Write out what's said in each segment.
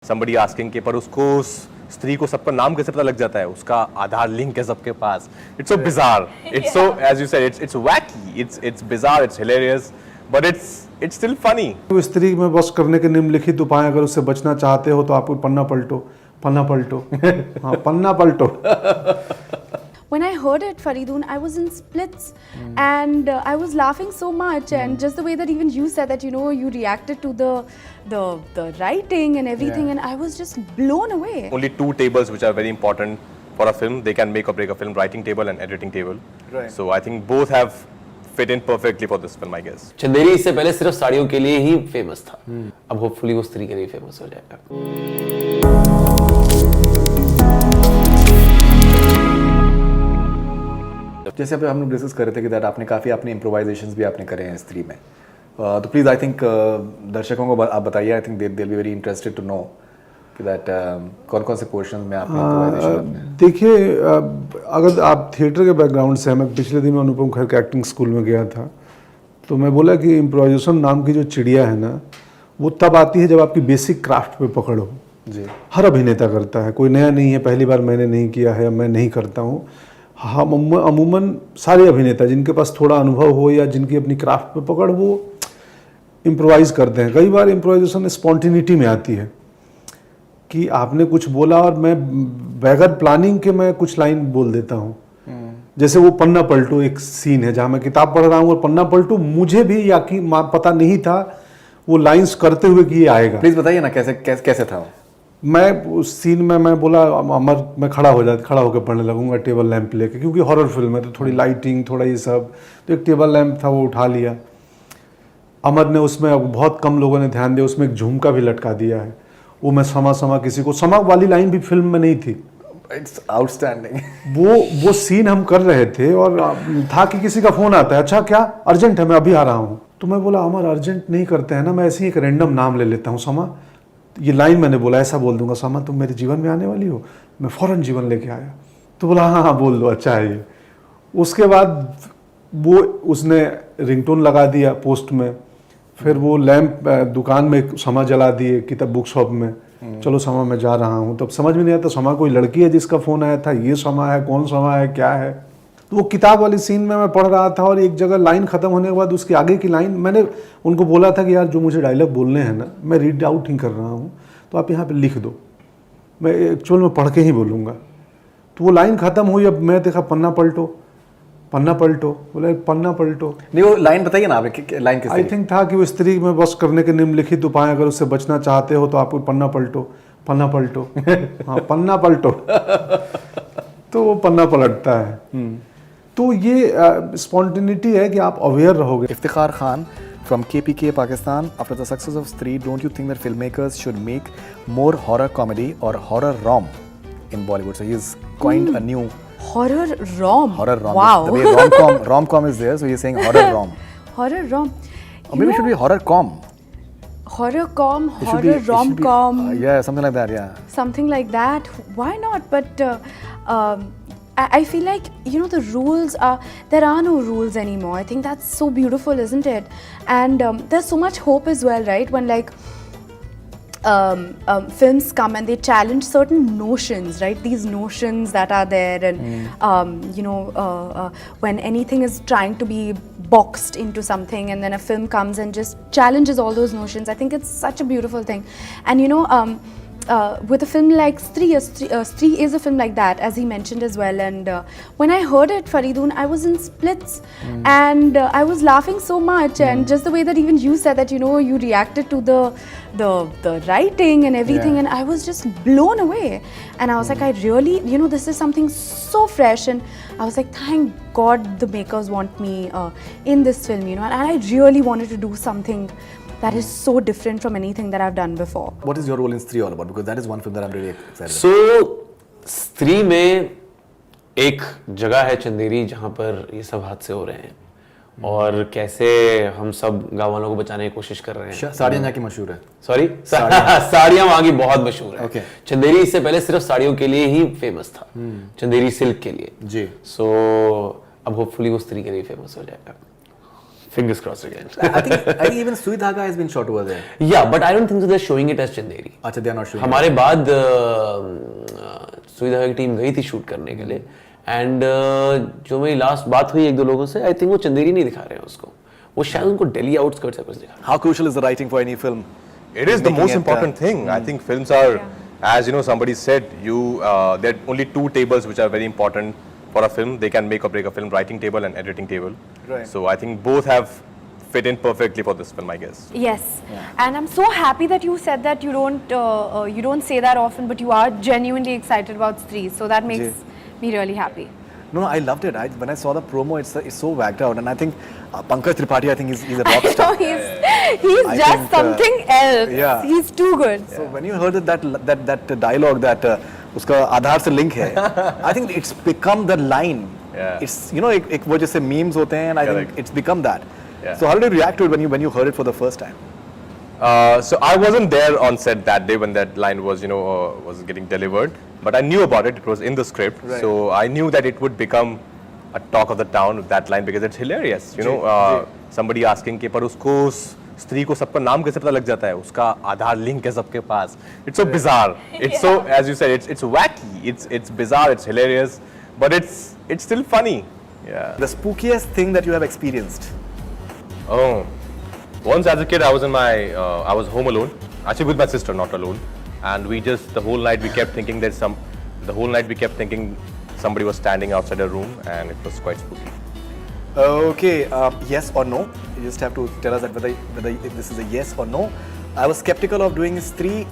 somebody asking कि पर उसको स्त्री को सबका नाम कैसे पता लग जाता है, उसका आधार लिंक है सबके पास. It's so bizarre. It's so, as you said, it's wacky. It's bizarre. It's hilarious. But it's still funny. तो स्त्री में बस करने के निम्नलिखित उपाय, अगर उससे बचना चाहते हो तो आपको पन्ना पलटो. हाँ, पन्ना पलटो. When I heard it, Faridoon, I was in splits and I was laughing so much, and just the way that even you said that, you reacted to the writing and everything, and I was just blown away. Only two tables which are very important for a film. They can make or break a film: writing table and editing table. Right. So I think both have fit in perfectly for this film, I guess. Chanderi इससे पहले सिर्फ साड़ियों के लिए ही famous था. अब hopefully वो स्त्री के लिए फेमस हो जाएगा. जैसे अभी हम लोग डिस्कस कर रहे थे कि दैट आपने काफ़ी अपने इम्प्रोवाइजेशंस भी आपने करे हैं स्त्री में, तो प्लीज़ आई थिंक दर्शकों को आप बताइए. I think they will be very interested to know कि दैट कौन कौन से पोर्शन में आपने इम्प्रोवाइजेशन. देखिए, अगर आप थिएटर के बैकग्राउंड से, मैं पिछले दिन अनुपम खेर के एक्टिंग स्कूल में गया था, तो मैं बोला कि इम्प्रोवाइजेशन नाम की जो चिड़िया है ना, वो तब आती है जब आपकी बेसिक क्राफ्ट पे पकड़ हो. जी. हर अभिनेता करता है, कोई नया नहीं है, पहली बार मैंने नहीं किया है, मैं नहीं करता हूँ. हम अमूमन सारे अभिनेता जिनके पास थोड़ा अनुभव हो या जिनकी अपनी क्राफ्ट पे पकड़, वो इम्प्रोवाइज़ करते हैं. कई बार इम्प्रोवाइजेशन स्पॉन्टिनिटी में आती है कि आपने कुछ बोला और मैं बगैर प्लानिंग के मैं कुछ लाइन बोल देता हूँ. जैसे वो पन्ना पलटू एक सीन है जहाँ मैं किताब पढ़ रहा हूँ और पन्ना पलटू मुझे भी पता नहीं था वो लाइंस करते हुए कि ये आएगा. प्लीज़ बताइए ना कैसे था वो. मैं उस सीन में मैं बोला अमर, मैं खड़ा होकर पढ़ने लगूंगा टेबल लैंप लेके, क्योंकि हॉरर फिल्म है तो थोड़ी लाइटिंग, थोड़ा ये सब. तो एक टेबल लैंप था, वो उठा लिया. अमर ने उसमें, बहुत कम लोगों ने ध्यान दिया, उसमें एक झुमका भी लटका दिया है. वो मैं समा किसी को, समा वाली लाइन भी फिल्म में नहीं थी. It's outstanding. वो सीन हम कर रहे थे और था कि किसी का फोन आता है, अच्छा क्या अर्जेंट है, मैं अभी आ रहा हूँ. तो मैं बोला अमर अर्जेंट नहीं करते हैं ना, मैं ऐसे ही एक रैंडम नाम ले लेता हूँ, समा. ये लाइन मैंने बोला, ऐसा बोल दूंगा, समा तुम मेरे जीवन में आने वाली हो. मैं फ़ौरन जीवन लेके आया. तो बोला हाँ बोल दो, अच्छा है ये. उसके बाद वो उसने रिंगटोन लगा दिया पोस्ट में. फिर वो लैंप दुकान में समा जला दिए किताब बुक शॉप में. चलो समा मैं जा रहा हूँ. तब समझ में नहीं आता समा कोई लड़की है जिसका फ़ोन आया था, ये समा है, कौन समा है, क्या है. तो वो किताब वाली सीन में मैं पढ़ रहा था और एक जगह लाइन ख़त्म होने के बाद उसके आगे की लाइन, मैंने उनको बोला था कि यार जो मुझे डायलॉग बोलने हैं ना, मैं रीड आउट ही कर रहा हूँ, तो आप यहाँ पे लिख दो, मैं एक्चुअल में पढ़ के ही बोलूँगा. तो वो लाइन ख़त्म हुई. अब मैं देखा पन्ना पलटो, बोला पन्ना पलटो. नहीं, वो लाइन बताइए ना आपने, लाइन किस. आई थिंक था कि वो स्त्री में बस करने के निम्नलिखित उपाय, अगर उससे बचना चाहते हो तो आपको पन्ना पलटो. हाँ, पन्ना पलटो. तो वो पन्ना पलटता है. तो ये स्पॉन्टेनिटी है कि आप अवेयर रहोगे. Iftikhar Khan from KPK Pakistan, after the success of Stree, don't you think that filmmakers should make more horror comedy or horror rom in Bollywood? So he's coined a new Horror rom. Wow. The way rom-com is there, so he's saying horror rom. Horror rom. Or maybe it should be horror com. Horror com, It should be- horror it should be- rom-com. Yeah, something like that. Yeah. Something like that. Why not? But I feel like, the rules there are no rules anymore. I think that's so beautiful, isn't it? And there's so much hope as well, right? When films come and they challenge certain notions, right? These notions that are there, and when anything is trying to be boxed into something, and then a film comes and just challenges all those notions. I think it's such a beautiful thing. And with a film like Stree is a film like that, as he mentioned as well. And when I heard it, Faridoon, I was in splits, and I was laughing so much, and just the way that even you said that, you reacted to the writing and everything, and I was just blown away. And I was like, I really, this is something so fresh, and I was like, thank God the makers want me in this film, and I really wanted to do something that is so different from anything that I've done before. What is your role in Stree all about? Because that is one film that I'm really excited about. So, स्त्री में एक जगह है चंदेरी जहाँ पर ये सब हादसे हो रहे हैं और कैसे हम सब गाँव वालों को बचाने की कोशिश कर रहे हैं. साड़ियाँ यहाँ की मशहूर है. सॉरी, साड़ियाँ वहाँ की बहुत मशहूर है. Okay. चंदेरी इससे पहले सिर्फ साड़ियों के लिए ही फेमस था. चंदेरी सिल्क के लिए. जी. सो अब होपफुली वो स्त्री के लिए फेमस हो जाएगा. Fingers crossed again. I think even Sui Dhaga has been shot over there. Yeah, but I don't think so they're showing it as Chanderi. अच्छा, they are not showing. हमारे बाद सुविधा की टीम गई थी शूट करने के लिए एंड जो मेरी लास्ट बात हुई एक दो लोगों से, आई थिंक वो चंदेरी नहीं दिखा रहे हैं उसको, वो शायद उनको दिल्ली आउटस्कर्ट्स से कुछ दिखा रहे हैं. How crucial is the writing for any film? It is the Making most it, important thing. I think films are, as you know, somebody said, there are only two tables which are very important for a film. They can make or break a film: writing table and editing table. Right. So I think both have fit in perfectly for this film, I guess. Yes, and I'm so happy that you said that you don't say that often, but you are genuinely excited about Stree. So that makes me really happy. No, I loved it. When I saw the promo, it's so whacked out, and I think Pankaj Tripathi, I think he's a rock So star. he's I just think, something else. yeah. He's too good. So when you heard that dialogue that उसका आधार से link है, I think it's become the line. Yeah. It's एक वो जैसे memes होते हैं, and I think Correct. it's become that. Yeah. So how did you react to it when you heard it for the first time? So I wasn't there on set that day when that line was, was getting delivered, but I knew about it. It was in the script, Right. so I knew that it would become a talk of the town with that line because it's hilarious. Somebody asking कि पर उसको स्त्री को सबका नाम कैसे पता लग जाता है, उसका आधार लिंक है सबके पास. It's so bizarre. It's so, as you said, it's wacky. It's bizarre. It's hilarious, but it's still funny. Yeah. The spookiest thing that you have experienced? Oh, once as a kid, I was home alone, actually with my sister, not alone, and the whole night we kept thinking somebody was standing outside a room, and it was quite spooky. Okay, yes or no? You just have to tell us that whether this is a yes or no. I was skeptical of doing Stree.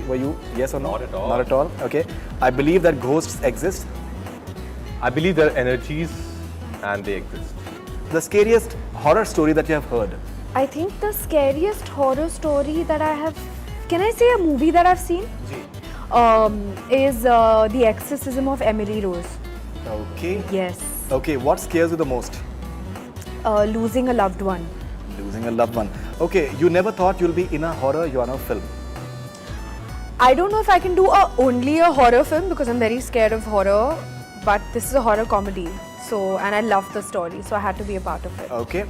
Were you yes or no? Not at all. Not at all. Okay. I believe that ghosts exist. I believe there are energies, and they exist. The scariest horror story that you have heard? I think the scariest horror story that I have, can I say a movie that I've seen? Is The Exorcism of Emily Rose. Okay. Yes. Okay, what scares you the most? Losing a loved one. Losing a loved one. Okay, you never thought you'll be in a horror genre film. I don't know if I can do only a horror film because I'm very scared of horror, but this is a horror comedy. So, and I love the story, so I had to be a part of it. Okay.